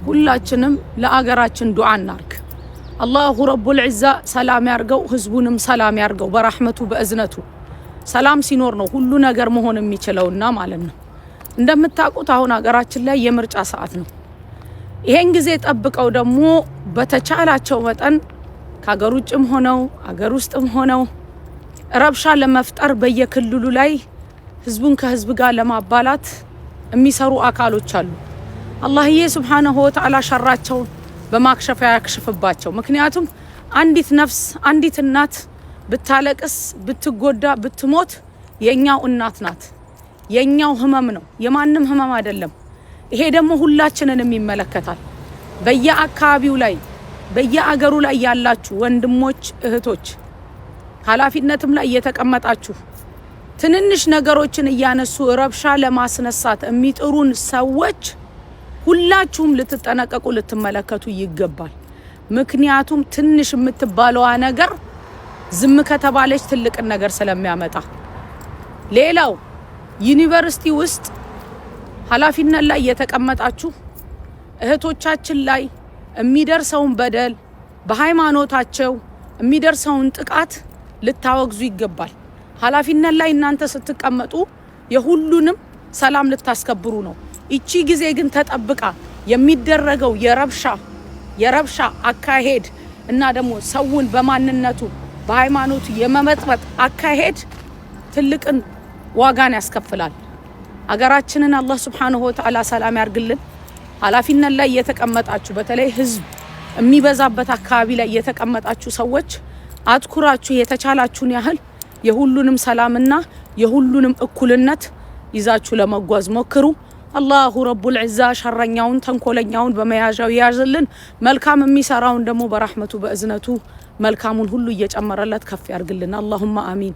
ሁላችንም ለአገራችን ዱዓ እናርግ። አላሁ ረቡል ዒዛ ሰላም ያርገው፣ ህዝቡንም ሰላም ያርገው በረህመቱ በእዝነቱ። ሰላም ሲኖር ነው ሁሉ ነገር መሆን የሚችለውና ማለት ነው። እንደምታውቁት አሁን አገራችን ላይ የምርጫ ሰዓት ነው። ይሄን ጊዜ ጠብቀው ደግሞ በተቻላቸው መጠን ከአገር ውጭም ሆነው አገር ውስጥም ሆነው ረብሻ ለመፍጠር በየክልሉ ላይ ህዝቡን ከህዝብ ጋር ለማባላት የሚሰሩ አካሎች አሉ። አላህዬ ሱብሓነሁ ወተዓላ ሸራቸው በማክሸፊያ ያክሽፍባቸው። ምክንያቱም አንዲት ነፍስ አንዲት እናት ብታለቅስ ብትጎዳ ብትሞት የኛው እናት ናት፣ የኛው ህመም ነው፣ የማንም ህመም አይደለም። ይሄ ደግሞ ሁላችንንም ይመለከታል። በየአካባቢው ላይ በየአገሩ ላይ ያላችሁ ወንድሞች እህቶች ኃላፊነትም ላይ እየተቀመጣችሁ ትንንሽ ነገሮችን እያነሱ ረብሻ ለማስነሳት የሚጥሩን ሰዎች ሁላችሁም ልትጠነቀቁ ልትመለከቱ ይገባል። ምክንያቱም ትንሽ የምትባለዋ ነገር ዝም ከተባለች ትልቅ ነገር ስለሚያመጣ። ሌላው ዩኒቨርሲቲ ውስጥ ኃላፊነት ላይ የተቀመጣችሁ እህቶቻችን ላይ የሚደርሰውን በደል በሃይማኖታቸው የሚደርሰውን ጥቃት ልታወግዙ ይገባል። ኃላፊነት ላይ እናንተ ስትቀመጡ የሁሉንም ሰላም ልታስከብሩ ነው። እቺ ጊዜ ግን ተጠብቃ የሚደረገው የረብሻ አካሄድ እና ደግሞ ሰውን በማንነቱ በሃይማኖቱ የመመጥበጥ አካሄድ ትልቅን ዋጋን ያስከፍላል። አገራችንን አላህ ሱብሓነሁ ወተዓላ ሰላም ያርግልን። ኃላፊነት ላይ የተቀመጣችሁ በተለይ ህዝብ የሚበዛበት አካባቢ ላይ የተቀመጣችሁ ሰዎች አትኩራችሁ የተቻላችሁን ያህል የሁሉንም ሰላምና የሁሉንም እኩልነት ይዛችሁ ለመጓዝ ሞክሩ። አላሁ ረቡል ዒዛ ሸረኛውን ተንኮለኛውን በመያዣው ያዝልን። መልካም የሚሰራውን ደግሞ በረህመቱ በእዝነቱ መልካሙን ሁሉ እየጨመረለት ከፍ ያርግልን። አላሁማ አሚን።